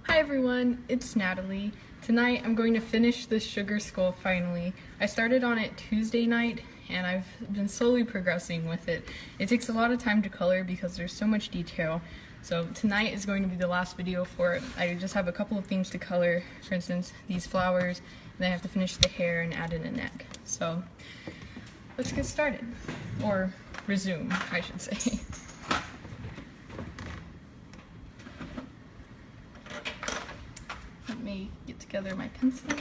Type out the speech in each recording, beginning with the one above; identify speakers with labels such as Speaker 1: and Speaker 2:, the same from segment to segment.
Speaker 1: Hi everyone, it's Natalie. Tonight I'm going to finish this sugar skull finally. I started on it Tuesday night and I've been slowly progressing with it. It takes a lot of time to color because there's so much detail. So tonight is going to be the last video for it. I just have a couple of things to color, for instance these flowers, and then I have to finish the hair and add in a neck. So let's get started. Or resume, I should say. Let me get together my pencils.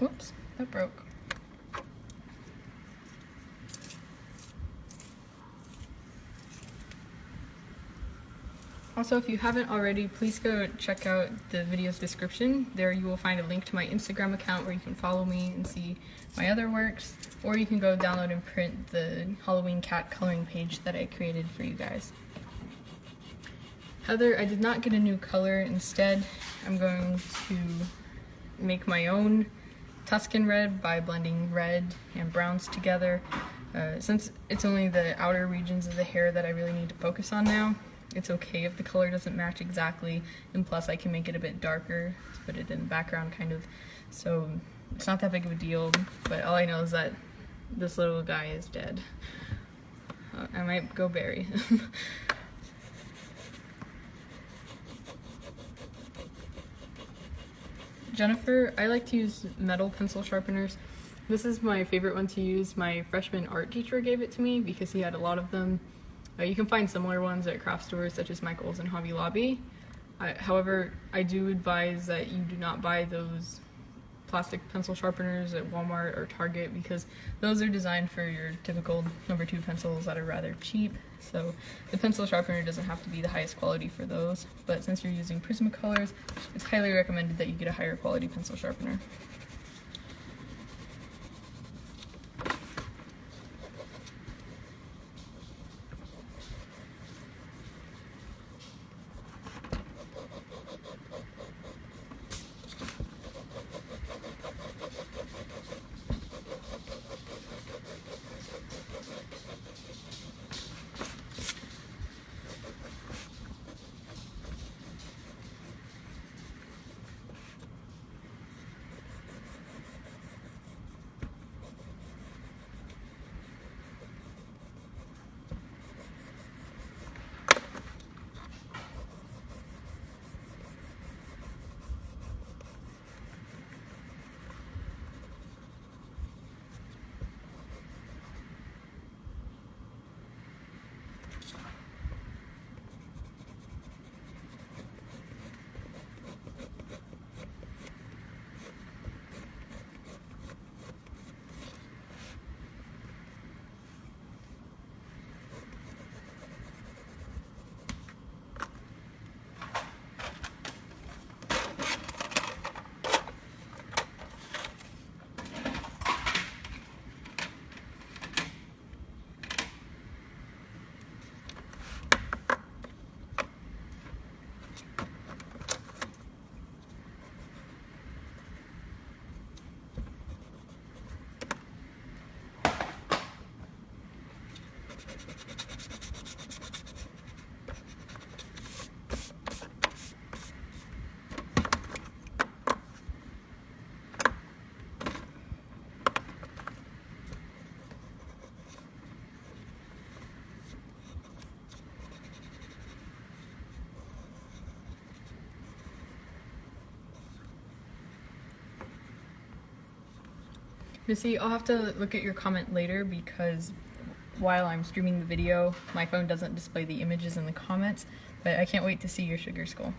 Speaker 1: Oops, that broke. Also, if you haven't already, please go check out the video's description. There you will find a link to my Instagram account where you can follow me and see my other works, or you can go download and print the Halloween cat coloring page that I created for you guys. However, I did not get a new color. Instead, I'm going to make my own Tuscan red by blending red and browns together. Since it's only the outer regions of the hair that I really need to focus on now, it's okay if the color doesn't match exactly, and plus I can make it a bit darker, put it in the background kind of, so it's not that big of a deal, but all I know is that this little guy is dead. I might go berry. Jennifer, I like to use metal pencil sharpeners. This is my favorite one to use. My freshman art teacher gave it to me because he had a lot of them. You can find similar ones at craft stores such as Michael's and Hobby Lobby. However, I do advise that you do not buy those plastic pencil sharpeners at Walmart or Target because those are designed for your typical number 2 pencils that are rather cheap. So the pencil sharpener doesn't have to be the highest quality for those, but since you're using Prismacolors, it's highly recommended that you get a higher quality pencil sharpener. Missy, I'll have to look at your comment later because while I'm streaming the video, my phone doesn't display the images in the comments, but I can't wait to see your sugar skull.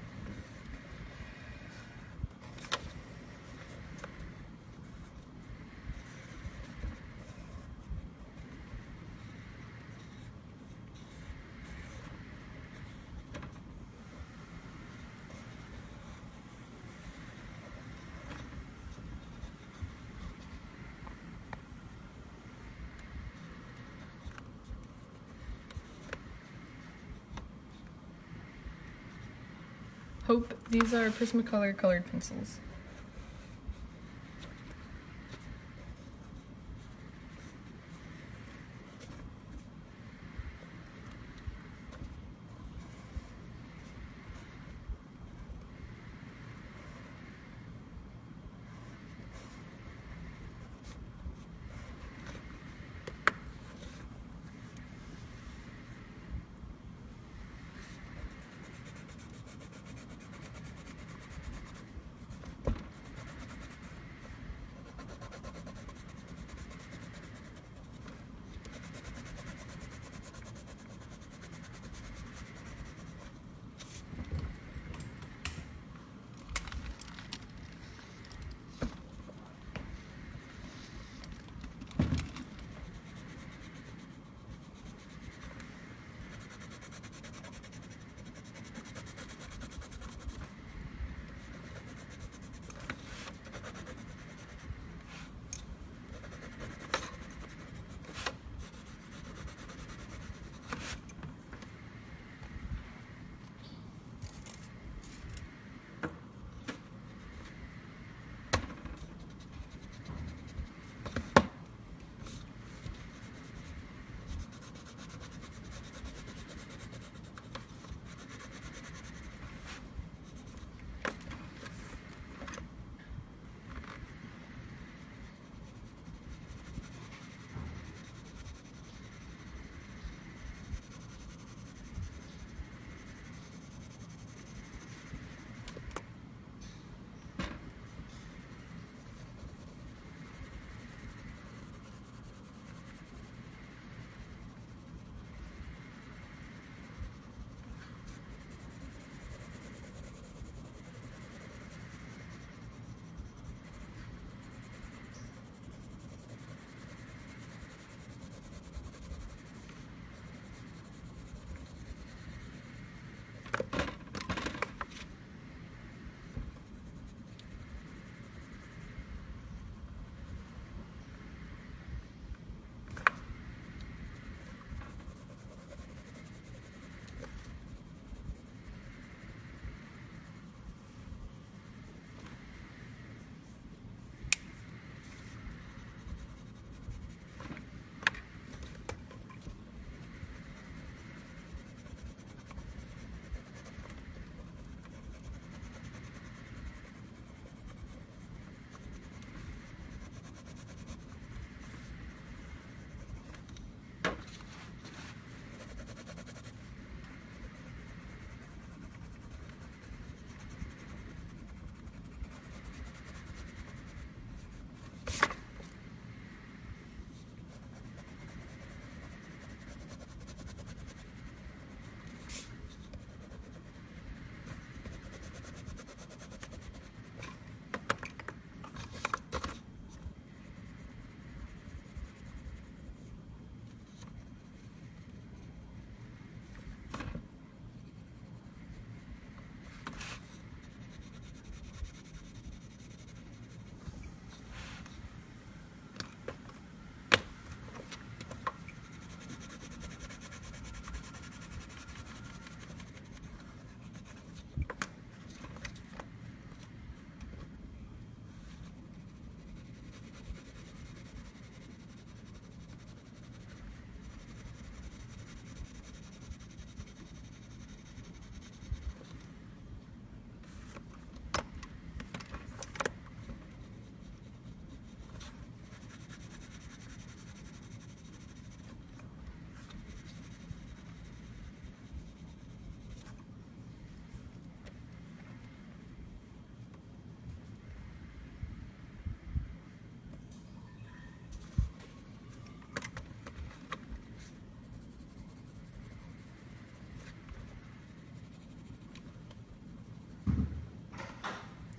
Speaker 1: Hope, these are Prismacolor colored pencils.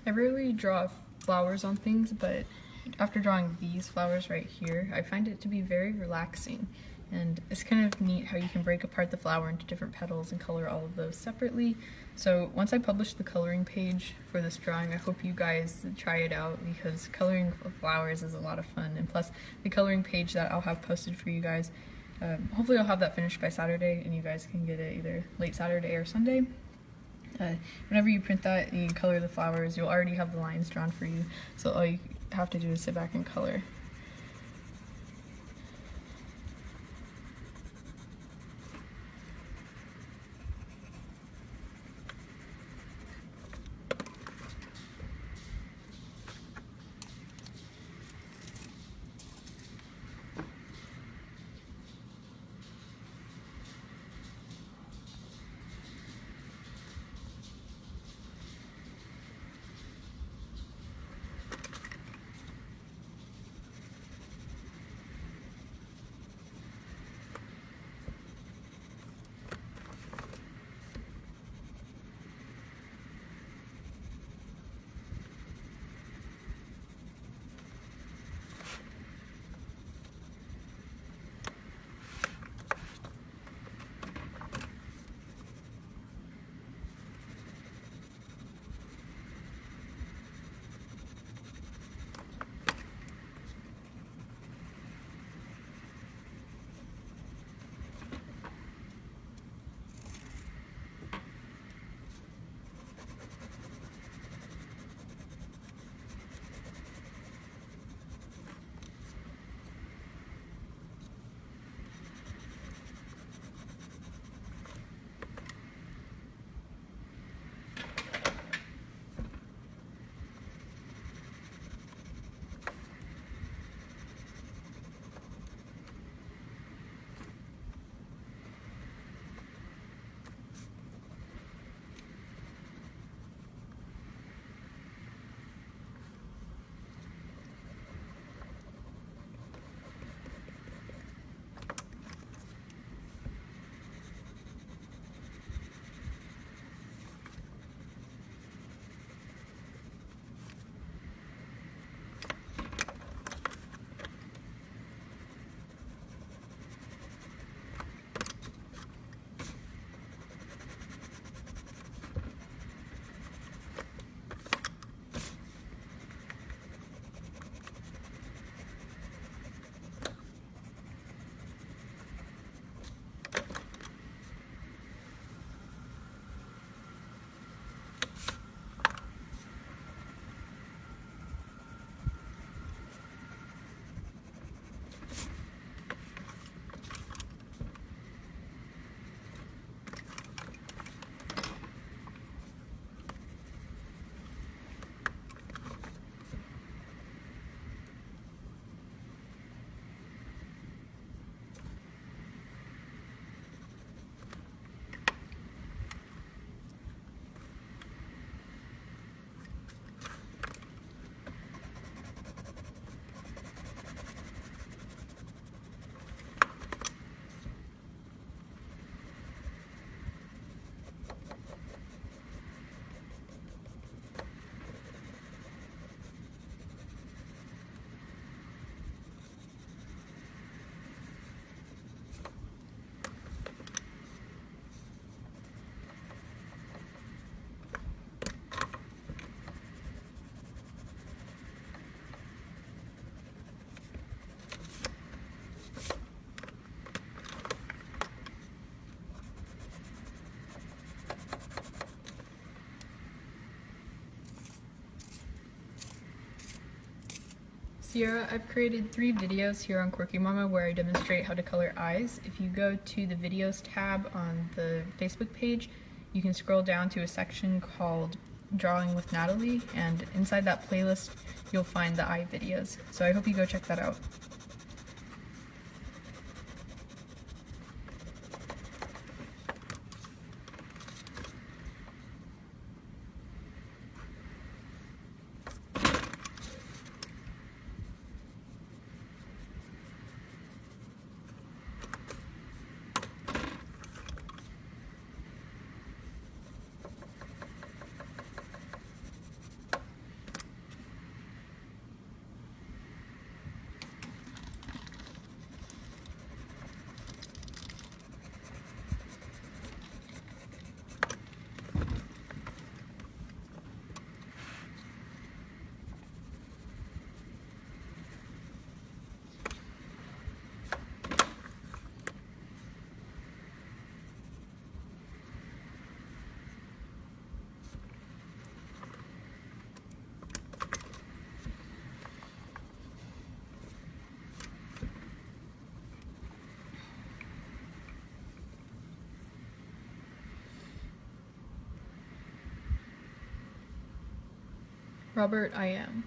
Speaker 1: I rarely draw flowers on things, but after drawing these flowers right here, I find it to be very relaxing. And it's kind of neat how you can break apart the flower into different petals and color all of those separately. So once I publish the coloring page for this drawing, I hope you guys try it out because coloring flowers is a lot of fun. And plus, the coloring page that I'll have posted for you guys, hopefully I'll have that finished by Saturday and you guys can get it either late Saturday or Sunday. Whenever you print that and you color the flowers, you'll already have the lines drawn for you. So all you have to do is sit back and color. Sierra, I've created 3 videos here on Quirky Mama where I demonstrate how to color eyes. If you go to the videos tab on the Facebook page, you can scroll down to a section called Drawing with Natalie, and inside that playlist you'll find the eye videos. So I hope you go check that out. Robert, I am.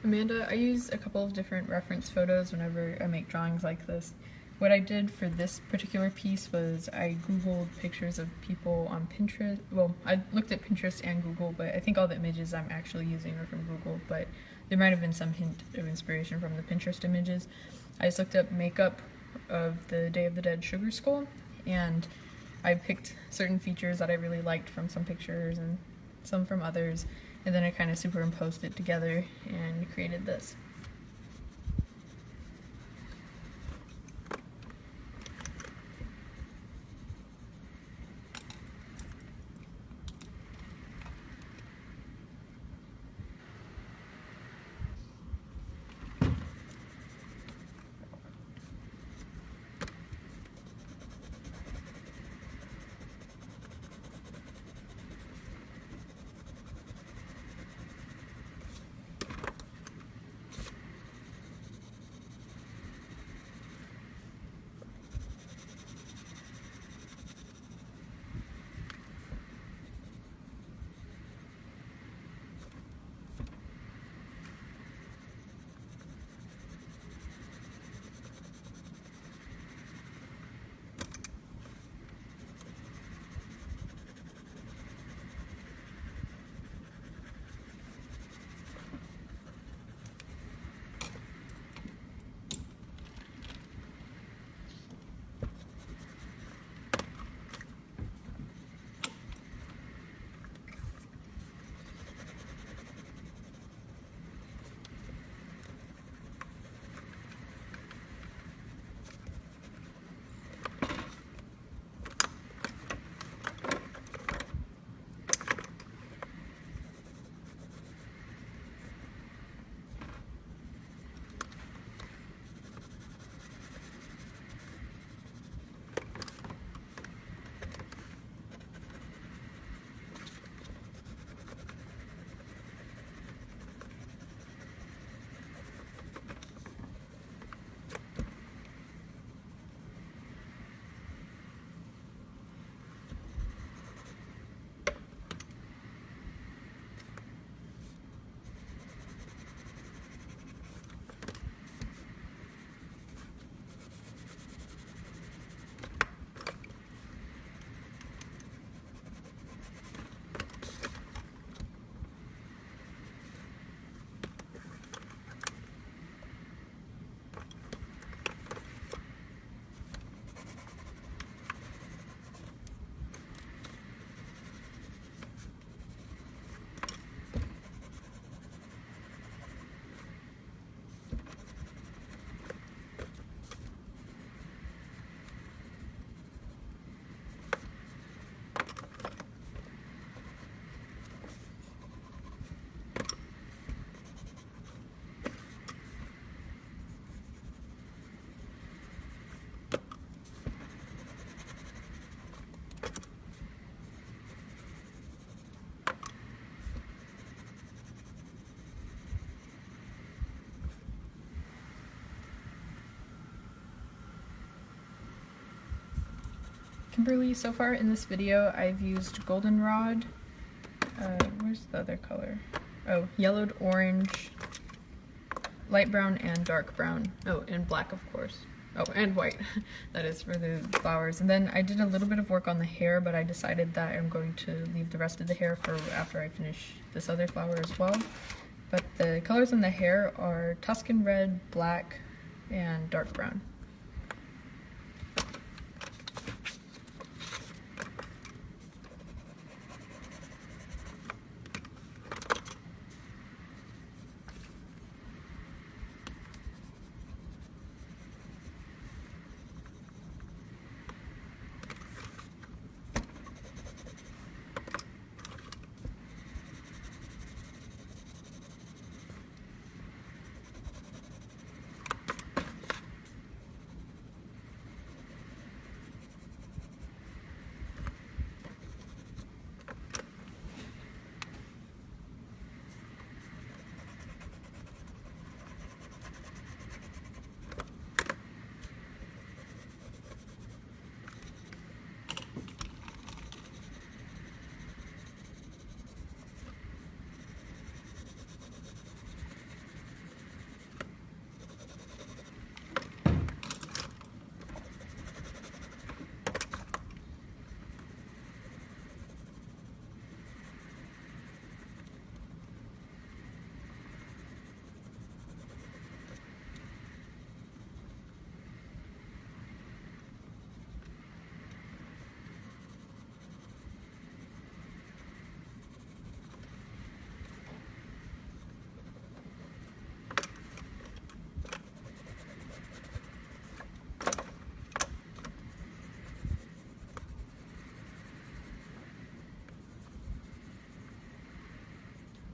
Speaker 1: Amanda, I use a couple of different reference photos whenever I make drawings like this. What I did for this particular piece was I Googled pictures of people on Pinterest. Well, I looked at Pinterest and Google, but I think all the images I'm actually using are from Google, but there might have been some hint of inspiration from the Pinterest images. I just looked up makeup of the Day of the Dead sugar skull, and I picked certain features that I really liked from some pictures and some from others, and then I kind of superimposed it together and created this. Kimberly, so far in this video I've used goldenrod, where's the other color? Oh, yellowed orange, light brown and dark brown. Oh, and black of course. Oh, and white. That is for the flowers. And then I did a little bit of work on the hair, but I decided that I'm going to leave the rest of the hair for after I finish this other flower as well. But the colors in the hair are Tuscan red, black, and dark brown.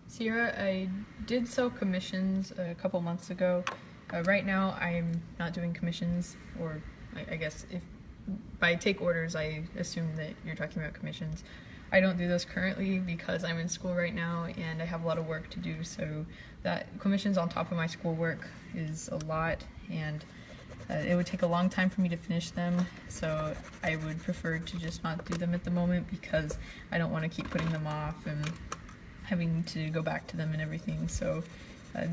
Speaker 1: Sierra, I did sell commissions a couple months ago. Right now I'm not doing commissions, or I guess if by take orders I assume that you're talking about commissions. I don't do those currently because I'm in school right now and I have a lot of work to do, so that commissions on top of my schoolwork is a lot, and it would take a long time for me to finish them, so I would prefer to just not do them at the moment because I don't want to keep putting them off and having to go back to them and everything. So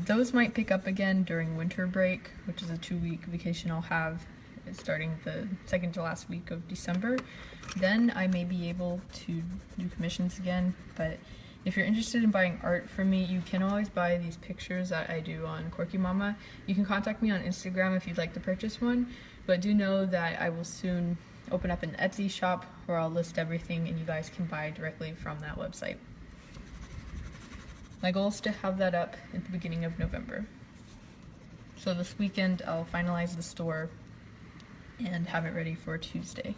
Speaker 1: those might pick up again during winter break, which is a 2-week vacation I'll have starting the second to last week of December. Then I may be able to do commissions again, but if you're interested in buying art from me, you can always buy these pictures that I do on Quirky Mama. You can contact me on Instagram if you'd like to purchase one, but do know that I will soon open up an Etsy shop where I'll list everything and you guys can buy directly from that website. My goal is to have that up at the beginning of November. So this weekend I'll finalize the store and have it ready for Tuesday.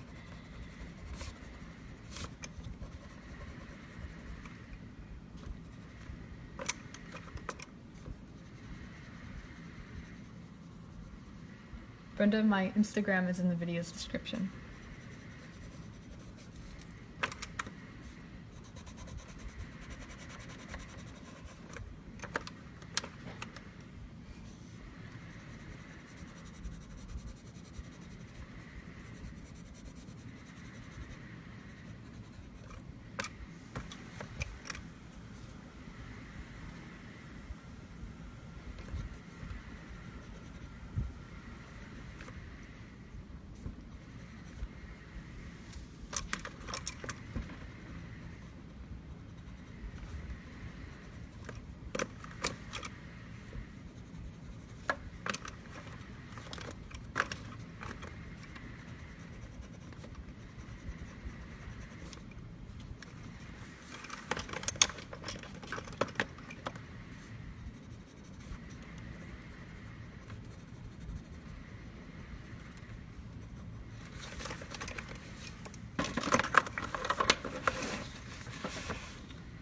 Speaker 1: Brenda, my Instagram is in the video's description.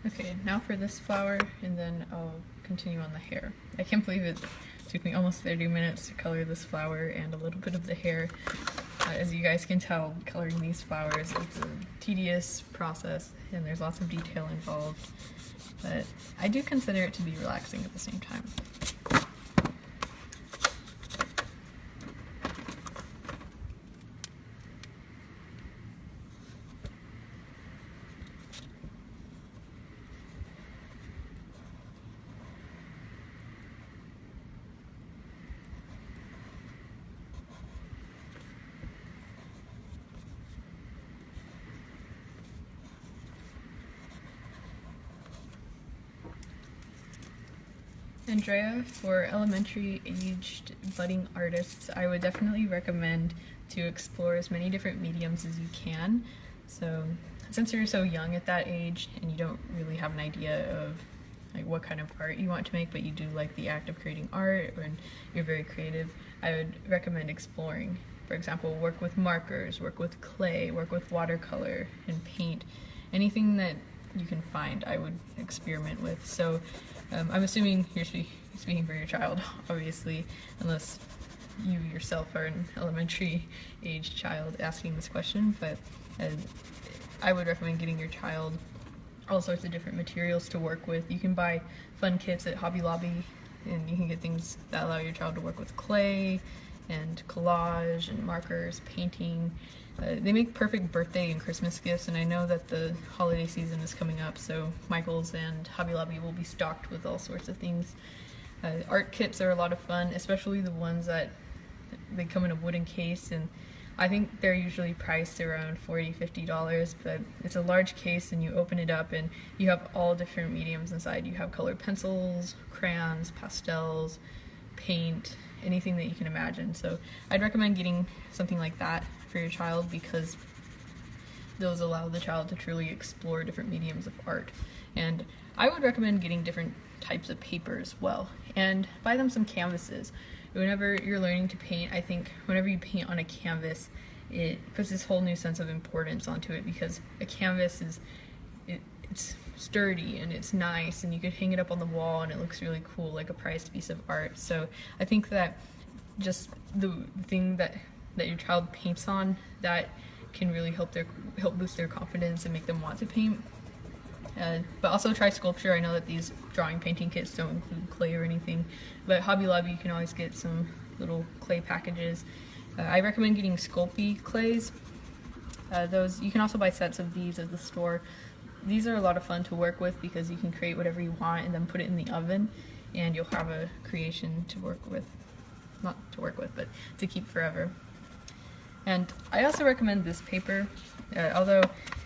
Speaker 1: Okay, now for this flower, and then I'll continue on the hair. I can't believe it took me almost 30 minutes to color this flower and a little bit of the hair. As you guys can tell, coloring these flowers, it's a tedious process and there's lots of detail involved, but I do consider it to be relaxing at the same time. Andrea, for elementary aged budding artists, I would definitely recommend to explore as many different mediums as you can. So since you're so young at that age and you don't really have an idea of like what kind of art you want to make, but you do like the act of creating art and you're very creative, I would recommend exploring. For example, work with markers, work with clay, work with watercolor and paint. Anything that you can find, I would experiment with. So I'm assuming you're speaking for your child, obviously, unless you yourself are an elementary aged child asking this question, but I would recommend getting your child all sorts of different materials to work with. You can buy fun kits at Hobby Lobby, and you can get things that allow your child to work with clay and collage and markers, painting. They make perfect birthday and Christmas gifts, and I know that the holiday season is coming up, so Michael's and Hobby Lobby will be stocked with all sorts of things. Art kits are a lot of fun, especially the ones that they come in a wooden case, and I think they're usually priced around $40–50, but it's a large case and you open it up and you have all different mediums inside. You have colored pencils, crayons, pastels, paint, anything that you can imagine. So I'd recommend getting something like that for your child because those allow the child to truly explore different mediums of art. And I would recommend getting different types of paper as well, and buy them some canvases. Whenever you're learning to paint, I think whenever you paint on a canvas, it puts this whole new sense of importance onto it, because a canvas it's sturdy and it's nice and you could hang it up on the wall and it looks really cool, like a prized piece of art. So I think that just the thing that your child paints on, that can really help boost their confidence and make them want to paint. But also try sculpture. I know that these drawing painting kits don't include clay or anything, but Hobby Lobby you can always get some little clay packages. I recommend getting Sculpey clays. Those you can also buy sets of these at the store. These are a lot of fun to work with because you can create whatever you want and then put it in the oven, and you'll have a creation to work with. Not to work with, but to keep forever. And I also recommend this paper, although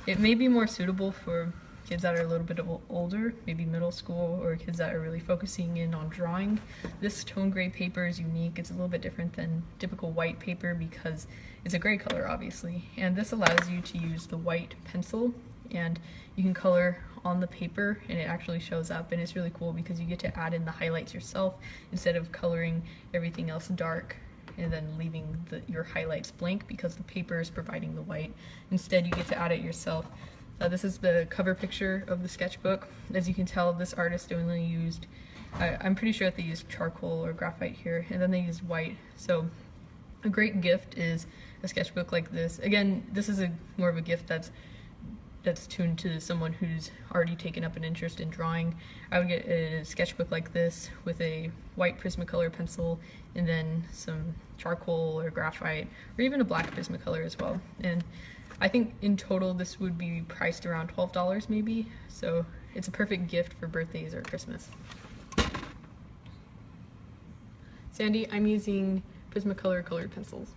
Speaker 1: it may be more suitable for kids that are a little bit older, maybe middle school, or kids that are really focusing in on drawing. This tone gray paper is unique. It's a little bit different than typical white paper because it's a gray color, obviously. And this allows you to use the white pencil, and you can color on the paper and it actually shows up, and it's really cool because you get to add in the highlights yourself instead of coloring everything else dark and then leaving your highlights blank because the paper is providing the white. Instead, you get to add it yourself. This is the cover picture of the sketchbook. As you can tell, this artist only used, I'm pretty sure that they used charcoal or graphite here, and then they used white. So a great gift is a sketchbook like this. Again, this is more of a gift that's tuned to someone who's already taken up an interest in drawing. I would get a sketchbook like this with a white Prismacolor pencil and then some charcoal or graphite, or even a black Prismacolor as well. And I think in total this would be priced around $12 maybe, so it's a perfect gift for birthdays or Christmas. Sandy, I'm using Prismacolor colored pencils.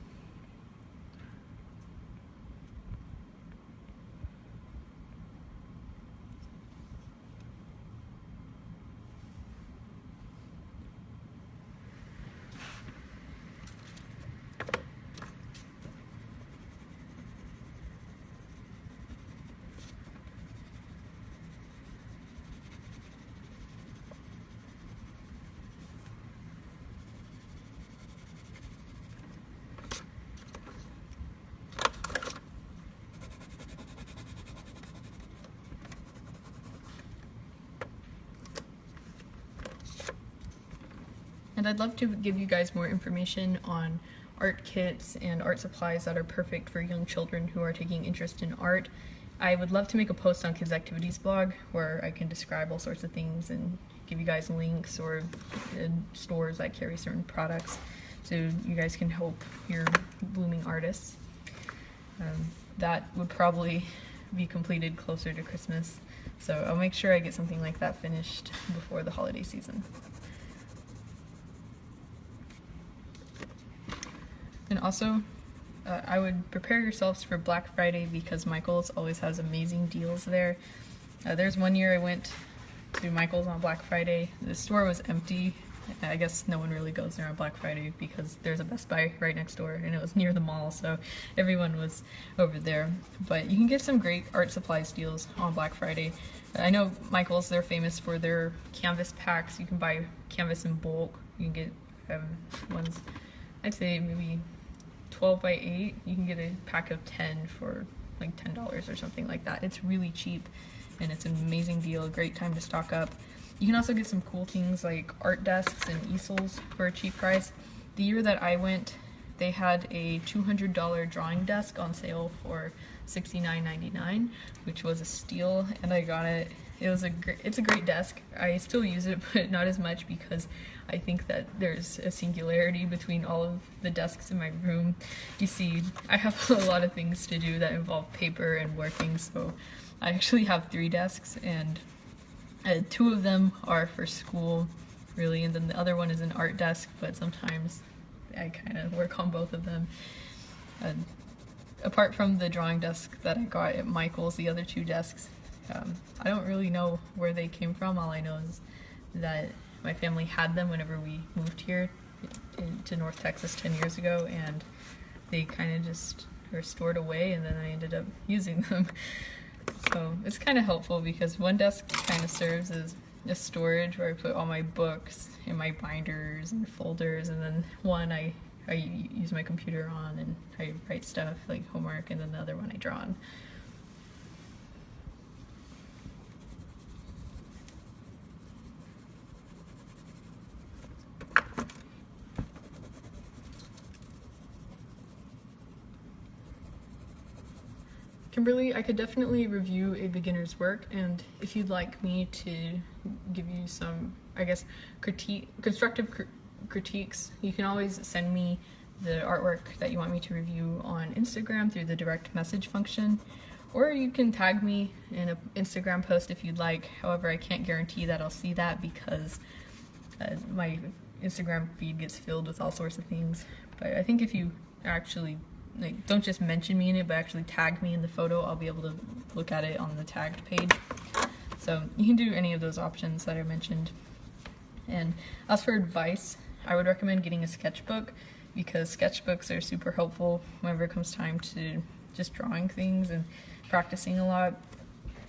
Speaker 1: And I'd love to give you guys more information on art kits and art supplies that are perfect for young children who are taking interest in art. I would love to make a post on Kids Activities blog where I can describe all sorts of things and give you guys links or stores that carry certain products so you guys can help your blooming artists. That would probably be completed closer to Christmas, so I'll make sure I get something like that finished before the holiday season. And also, I would prepare yourselves for Black Friday because Michael's always has amazing deals there. There's one year I went to Michael's on Black Friday. The store was empty. I guess no one really goes there on Black Friday because there's a Best Buy right next door and it was near the mall, so everyone was over there. But you can get some great art supplies deals on Black Friday. I know Michael's, they're famous for their canvas packs. You can buy canvas in bulk. You can get ones, I'd say maybe 12 by 8. You can get a pack of 10 for like $10 or something like that. It's really cheap and it's an amazing deal, a great time to stock up. You can also get some cool things like art desks and easels for a cheap price. The year that I went, they had a $200 drawing desk on sale for $69.99, which was a steal, and I got it. It's a great desk. I still use it, but not as much because I think that there's a singularity between all of the desks in my room. You see, I have a lot of things to do that involve paper and working, so I actually have 3 desks, and 2 of them are for school, really, and then the other one is an art desk, but sometimes I kind of work on both of them. Apart from the drawing desk that I got at Michael's, the other 2 desks, I don't really know where they came from. All I know is that my family had them whenever we moved here to North Texas 10 years ago, and they kind of just were stored away, and then I ended up using them. So it's kind of helpful because one desk kind of serves as a storage where I put all my books and my binders and folders, and then one I use my computer on and I write stuff like homework, and then the other one I draw on. Kimberly, I could definitely review a beginner's work, and if you'd like me to give you some, I guess, constructive critiques, you can always send me the artwork that you want me to review on Instagram through the direct message function, or you can tag me in an Instagram post if you'd like. However, I can't guarantee that I'll see that because my Instagram feed gets filled with all sorts of things. But I think if you actually don't just mention me in it, but actually tag me in the photo, I'll be able to look at it on the tagged page. So you can do any of those options that I mentioned. And as for advice, I would recommend getting a sketchbook because sketchbooks are super helpful whenever it comes time to just drawing things and practicing a lot.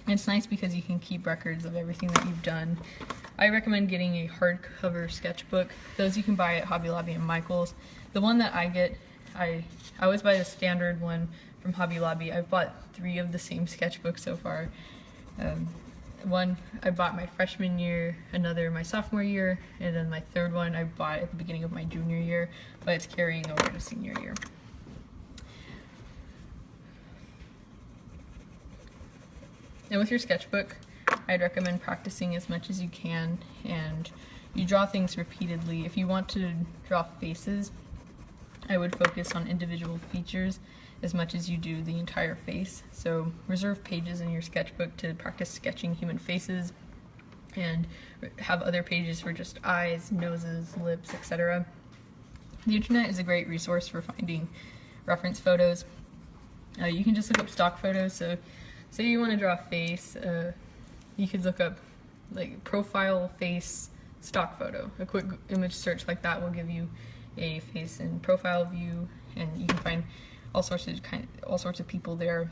Speaker 1: And it's nice because you can keep records of everything that you've done. I recommend getting a hardcover sketchbook. Those you can buy at Hobby Lobby and Michael's. The one that I get, I always buy the standard one from Hobby Lobby. I've bought 3 of the same sketchbook so far. One I bought my freshman year, another my sophomore year, and then my 3rd one I bought at the beginning of my junior year, but it's carrying over to senior year. And with your sketchbook, I'd recommend practicing as much as you can, and you draw things repeatedly. If you want to draw faces, I would focus on individual features as much as you do the entire face. So reserve pages in your sketchbook to practice sketching human faces, and have other pages for just eyes, noses, lips, etc. The internet is a great resource for finding reference photos. You can just look up stock photos. So say you want to draw a face, you could look up like profile face stock photo. A quick image search like that will give you a face in profile view, and you can find all sorts of people there.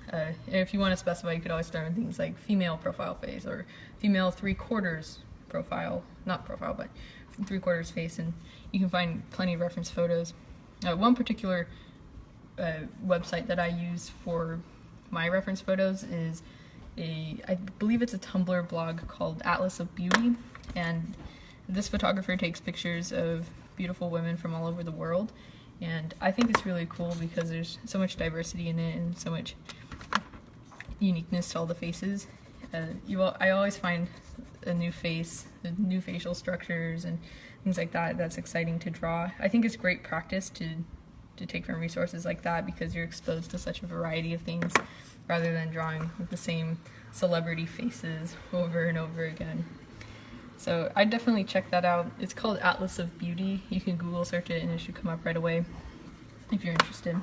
Speaker 1: And if you want to specify, you could always start with things like female profile face or female 3/4 profile, not profile, but 3/4 face, and you can find plenty of reference photos. One particular website that I use for my reference photos is I believe it's a Tumblr blog called Atlas of Beauty, and this photographer takes pictures of beautiful women from all over the world, and I think it's really cool because there's so much diversity in it and so much uniqueness to all the faces. I always find a new face, new facial structures and things like that that's exciting to draw. I think it's great practice to take from resources like that because you're exposed to such a variety of things rather than drawing the same celebrity faces over and over again. So I'd definitely check that out. It's called Atlas of Beauty. You can Google search it and it should come up right away if you're interested.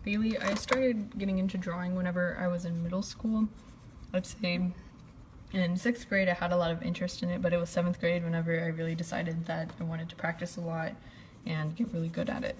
Speaker 1: Bailey, I started getting into drawing whenever I was in middle school. I'd say in 6th grade I had a lot of interest in it, but it was 7th grade whenever I really decided that I wanted to practice a lot and get really good at it.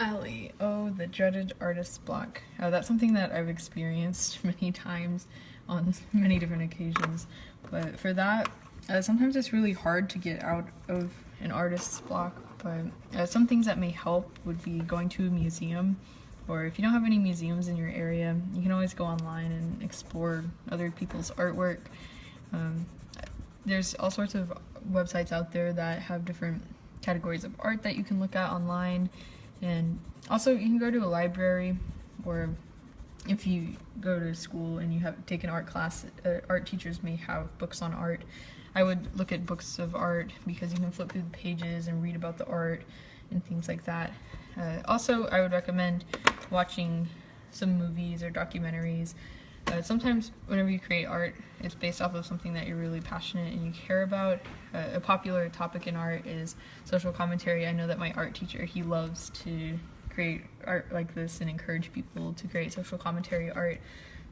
Speaker 1: Allie, oh, the dreaded artist's block. That's something that I've experienced many times on many different occasions. But for that, sometimes it's really hard to get out of an artist's block. But some things that may help would be going to a museum, or if you don't have any museums in your area, you can always go online and explore other people's artwork. There's all sorts of websites out there that have different categories of art that you can look at online. And also you can go to a library, or if you go to school and you have taken art class, art teachers may have books on art. I would look at books of art because you can flip through the pages and read about the art and things like that. Also, I would recommend watching some movies or documentaries. Sometimes whenever you create art, it's based off of something that you're really passionate and you care about. A popular topic in art is social commentary. I know that my art teacher, he loves to create art like this and encourage people to create social commentary art.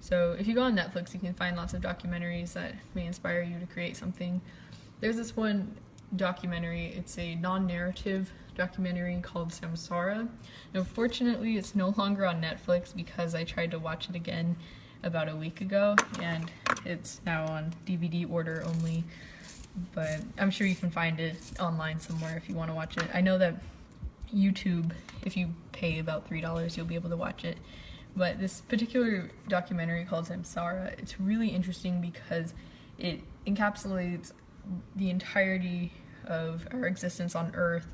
Speaker 1: So if you go on Netflix, you can find lots of documentaries that may inspire you to create something. There's this one documentary, it's a non-narrative documentary called Samsara. Now, fortunately, it's no longer on Netflix because I tried to watch it again about a week ago, and it's now on DVD order only, but I'm sure you can find it online somewhere if you want to watch it. I know that YouTube, if you pay about $3, you'll be able to watch it. But this particular documentary called Samsara, it's really interesting because it encapsulates the entirety of our existence on Earth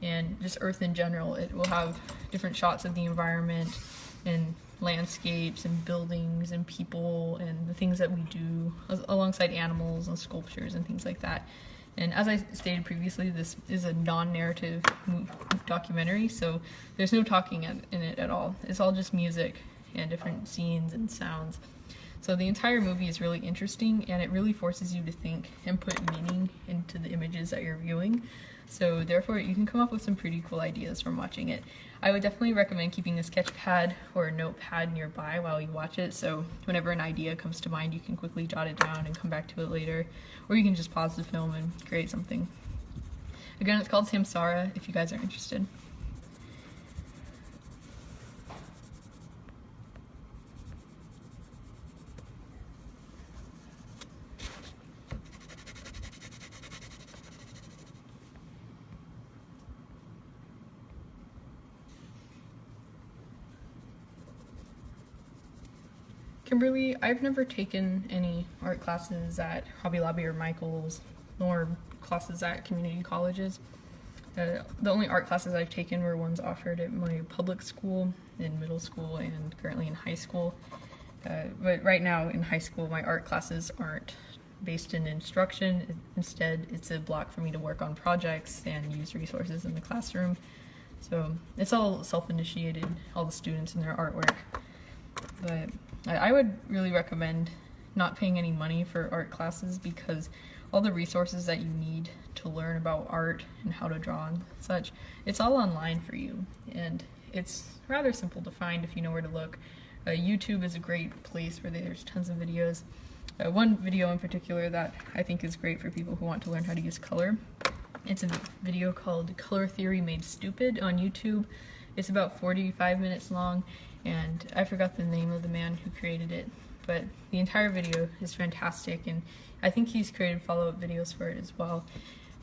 Speaker 1: and just Earth in general. It will have different shots of the environment and landscapes and buildings and people and the things that we do alongside animals and sculptures and things like that. And as I stated previously, this is a non-narrative documentary, so there's no talking in it at all. It's all just music and different scenes and sounds. So the entire movie is really interesting, and it really forces you to think and put meaning into the images that you're viewing. So therefore you can come up with some pretty cool ideas from watching it. I would definitely recommend keeping a sketch pad or a notepad nearby while you watch it, so whenever an idea comes to mind you can quickly jot it down and come back to it later, or you can just pause the film and create something. Again, it's called Samsara if you guys are interested. Kimberly, I've never taken any art classes at Hobby Lobby or Michael's, nor classes at community colleges. The only art classes I've taken were ones offered at my public school, in middle school, and currently in high school. But right now in high school, my art classes aren't based in instruction. Instead, it's a block for me to work on projects and use resources in the classroom. So it's all self-initiated, all the students and their artwork. But I would really recommend not paying any money for art classes, because all the resources that you need to learn about art and how to draw and such, it's all online for you, and it's rather simple to find if you know where to look. YouTube is a great place where there's tons of videos. One video in particular that I think is great for people who want to learn how to use color. It's a video called Color Theory Made Stupid on YouTube. It's about 45 minutes long, and I forgot the name of the man who created it, but the entire video is fantastic, and I think he's created follow-up videos for it as well.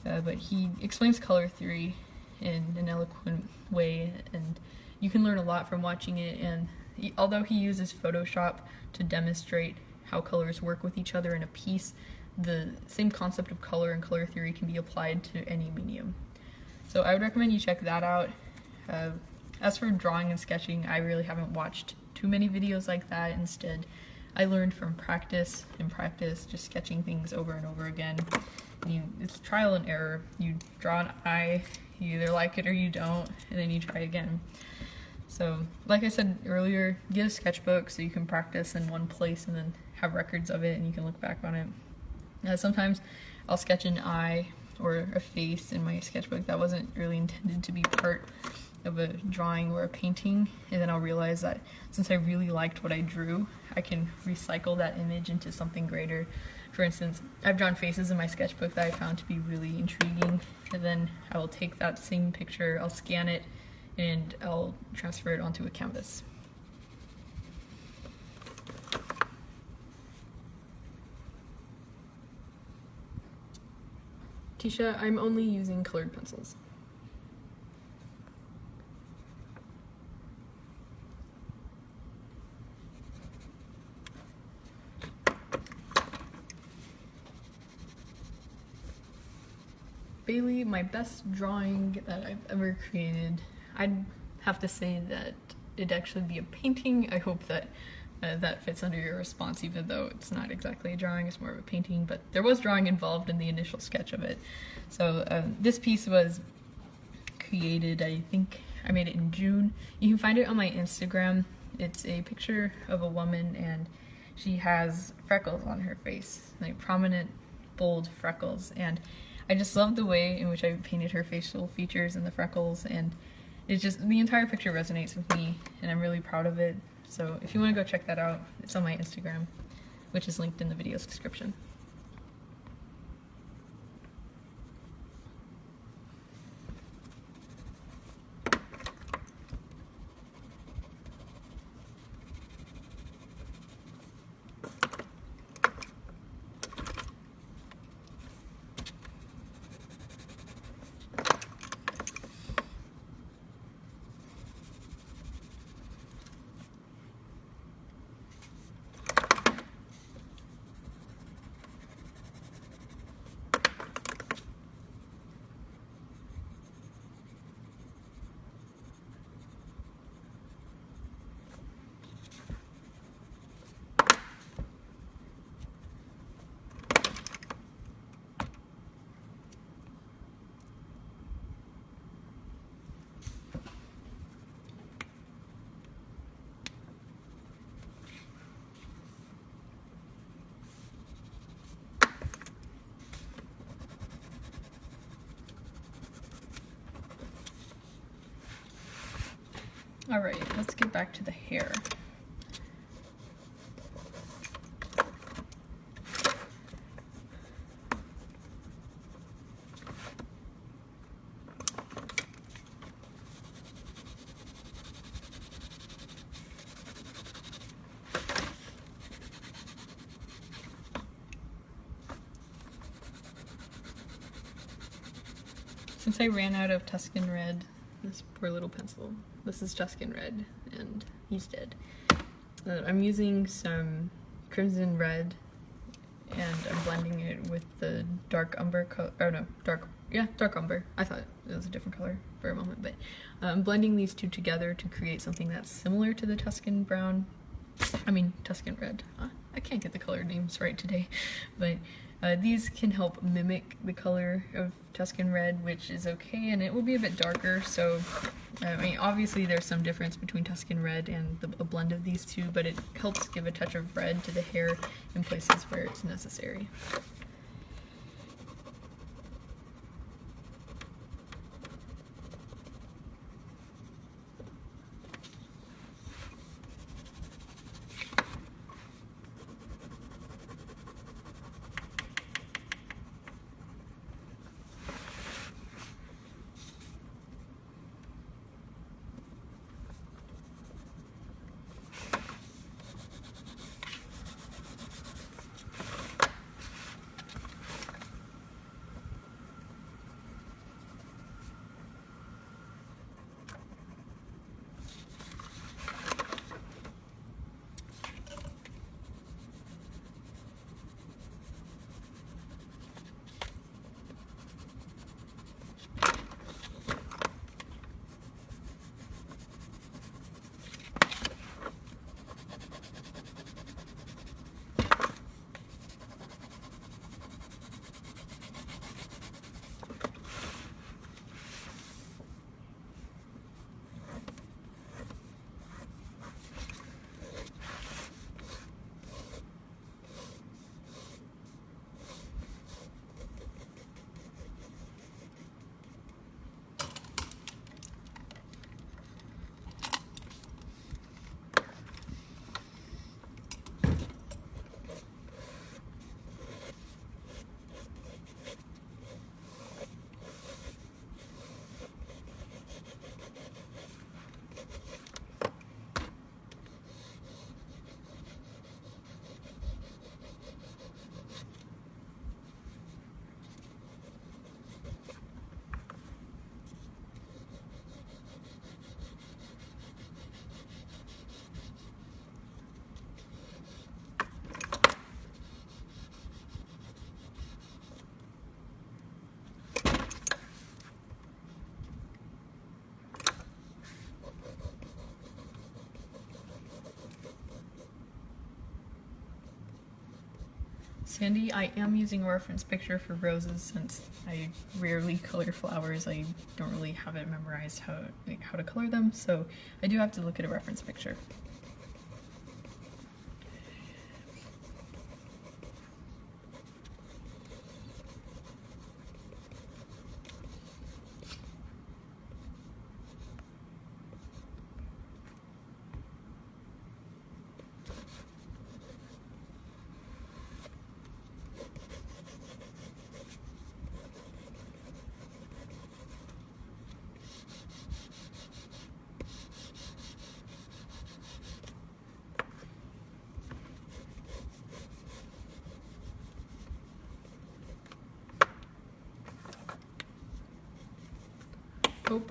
Speaker 1: But he explains color theory in an eloquent way, and you can learn a lot from watching it. And although he uses Photoshop to demonstrate how colors work with each other in a piece, the same concept of color and color theory can be applied to any medium. So I would recommend you check that out. As for drawing and sketching, I really haven't watched too many videos like that. Instead, I learned from practice and practice, just sketching things over and over again. It's trial and error. You draw an eye, you either like it or you don't, and then you try again. So, like I said earlier, get a sketchbook so you can practice in one place and then have records of it and you can look back on it. Sometimes I'll sketch an eye or a face in my sketchbook that wasn't really intended to be part of a drawing or a painting, and then I'll realize that since I really liked what I drew, I can recycle that image into something greater. For instance, I've drawn faces in my sketchbook that I found to be really intriguing, and then I will take that same picture, I'll scan it, and I'll transfer it onto a canvas. Tisha, I'm only using colored pencils. Bailey, my best drawing that I've ever created, I'd have to say that it'd actually be a painting. I hope that that fits under your response, even though it's not exactly a drawing, it's more of a painting, but there was drawing involved in the initial sketch of it. So this piece was created, I think I made it in June. You can find it on my Instagram. It's a picture of a woman, and she has freckles on her face, like prominent, bold freckles, and I just love the way in which I painted her facial features and the freckles, and it's just, the entire picture resonates with me, and I'm really proud of it. So if you want to go check that out, it's on my Instagram, which is linked in the video's description. Alright, let's get back to the hair. Since I ran out of Tuscan Red, this poor little pencil, this is Tuscan Red, and he's dead. I'm using some Crimson Red, and I'm blending it with the dark umber color, oh no, dark umber. I thought it was a different color for a moment, but I'm blending these two together to create something that's similar to the Tuscan Red. I can't get the color names right today, but these can help mimic the color of Tuscan Red, which is okay, and it will be a bit darker, so I mean, obviously there's some difference between Tuscan Red and a blend of these two, but it helps give a touch of red to the hair in places where it's necessary. Sandy, I am using a reference picture for roses since I rarely color flowers. I don't really have it memorized how to color them, so I do have to look at a reference picture.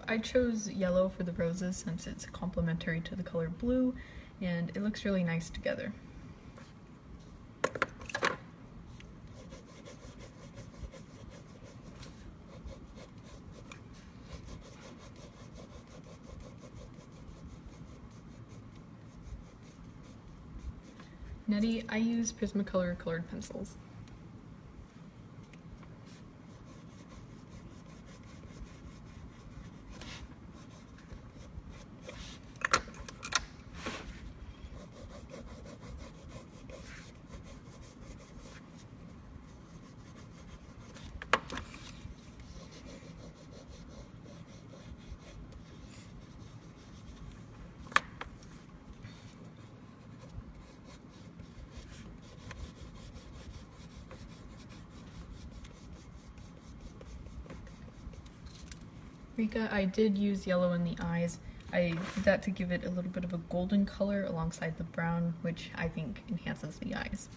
Speaker 1: I chose yellow for the roses since it's complementary to the color blue, and it looks really nice together. Nettie, I use Prismacolor colored pencils. Rika, I did use yellow in the eyes. I did that to give it a little bit of a golden color alongside the brown, which I think enhances the eyes.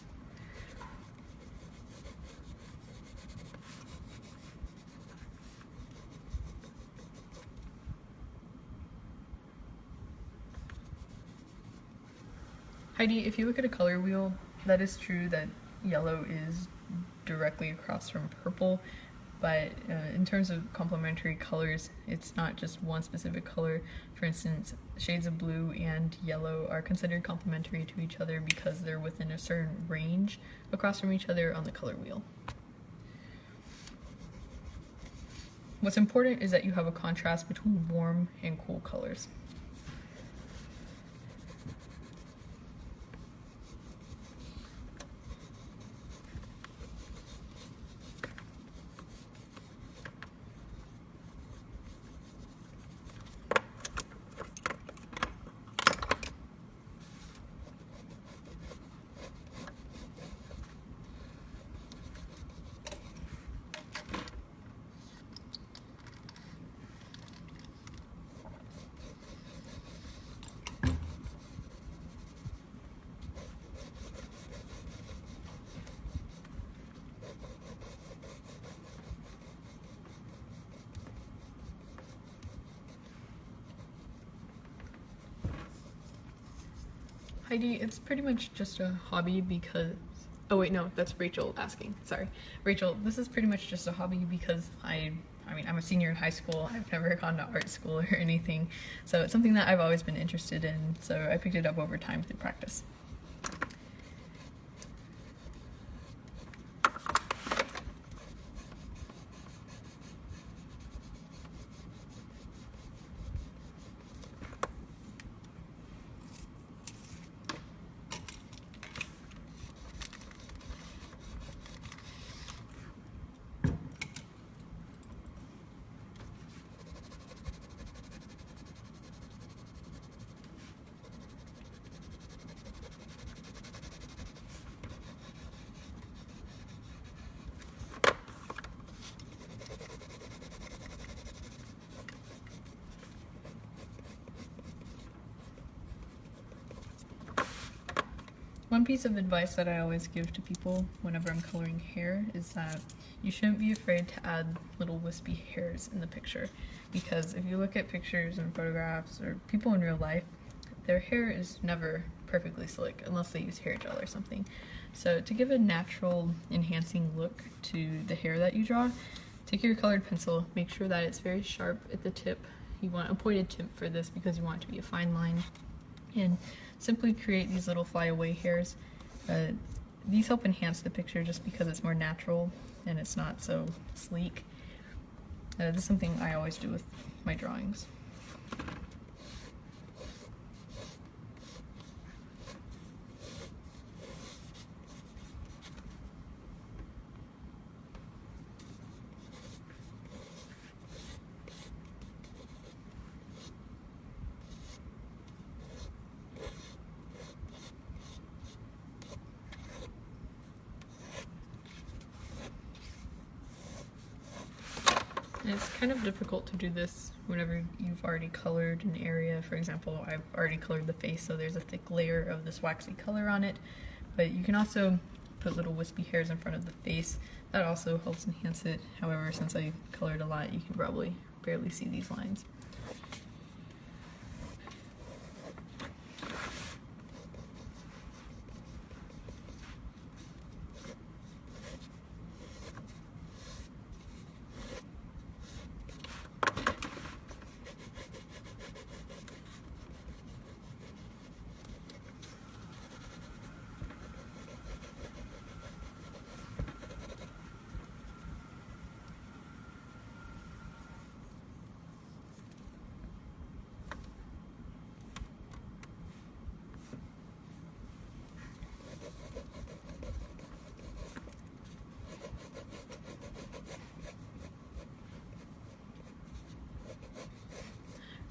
Speaker 1: Heidi, if you look at a color wheel, that is true that yellow is directly across from purple, but in terms of complementary colors, it's not just one specific color. For instance, shades of blue and yellow are considered complementary to each other because they're within a certain range across from each other on the color wheel. What's important is that you have a contrast between warm and cool colors. Heidi, it's pretty much just a hobby because... Oh wait, no, that's Rachel asking. Sorry. Rachel, this is pretty much just a hobby because I mean, I'm a senior in high school. I've never gone to art school or anything. So it's something that I've always been interested in. So I picked it up over time through practice. One piece of advice that I always give to people whenever I'm coloring hair is that you shouldn't be afraid to add little wispy hairs in the picture, because if you look at pictures and photographs or people in real life, their hair is never perfectly slick unless they use hair gel or something. So to give a natural enhancing look to the hair that you draw, take your colored pencil, make sure that it's very sharp at the tip. You want a pointed tip for this because you want it to be a fine line. And simply create these little flyaway hairs. These help enhance the picture just because it's more natural and it's not so sleek. This is something I always do with my drawings. It's kind of difficult to do this whenever you've already colored an area. For example, I've already colored the face, so there's a thick layer of this waxy color on it. But you can also put little wispy hairs in front of the face. That also helps enhance it. However, since I colored a lot, you can probably barely see these lines.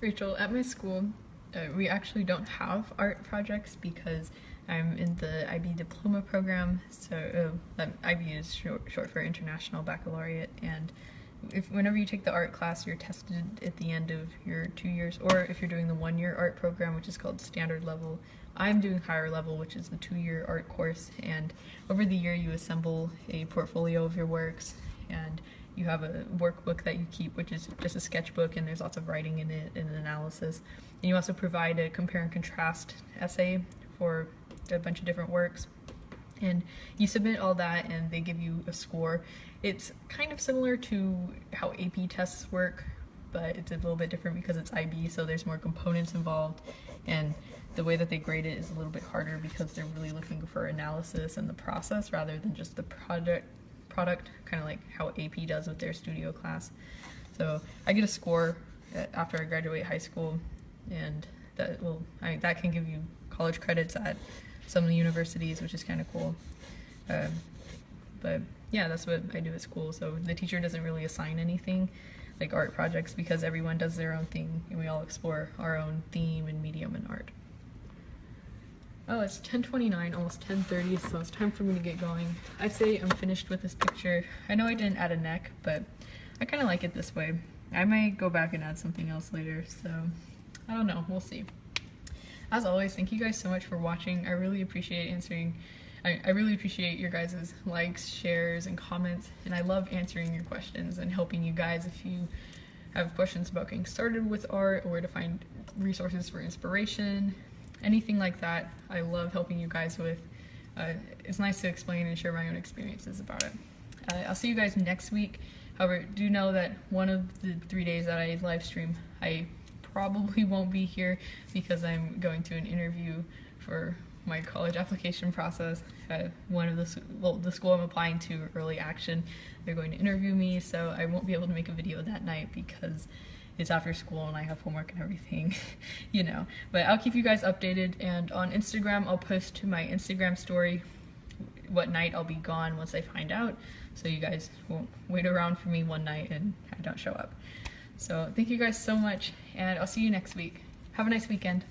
Speaker 1: Rachel, at my school, we actually don't have art projects because I'm in the IB diploma program. So IB is short for International Baccalaureate, and whenever you take the art class, you're tested at the end of your 2 years, or if you're doing the 1-year art program, which is called standard level. I'm doing higher level, which is the 2-year art course, and over the year you assemble a portfolio of your works, and you have a workbook that you keep, which is just a sketchbook, and there's lots of writing in it and analysis. And you also provide a compare and contrast essay for a bunch of different works. And you submit all that and they give you a score. It's kind of similar to how AP tests work, but it's a little bit different because it's IB, so there's more components involved, and the way that they grade it is a little bit harder because they're really looking for analysis and the process rather than just the product, kind of like how AP does with their studio class. So I get a score after I graduate high school, and that can give you college credits at some of the universities, which is kind of cool. But yeah, that's what I do at school. So the teacher doesn't really assign anything like art projects because everyone does their own thing and we all explore our own theme and medium in art. Oh, it's 10:29, almost 10:30, so it's time for me to get going. I'd say I'm finished with this picture. I know I didn't add a neck, but I kind of like it this way. I might go back and add something else later, so I don't know, we'll see. As always, thank you guys so much for watching. I really appreciate I really appreciate your guys' likes, shares, and comments, and I love answering your questions and helping you guys if you have questions about getting started with art or where to find resources for inspiration, anything like that. I love helping you guys with. It's nice to explain and share my own experiences about it. I'll see you guys next week. However, do know that one of the 3 days that I live stream, I probably won't be here because I'm going to an interview for my college application process at the school I'm applying to, Early Action. They're going to interview me, so I won't be able to make a video that night because it's after school and I have homework and everything, you know. But I'll keep you guys updated, and on Instagram I'll post to my Instagram story what night I'll be gone once I find out, so you guys won't wait around for me one night and I don't show up. So thank you guys so much, and I'll see you next week. Have a nice weekend.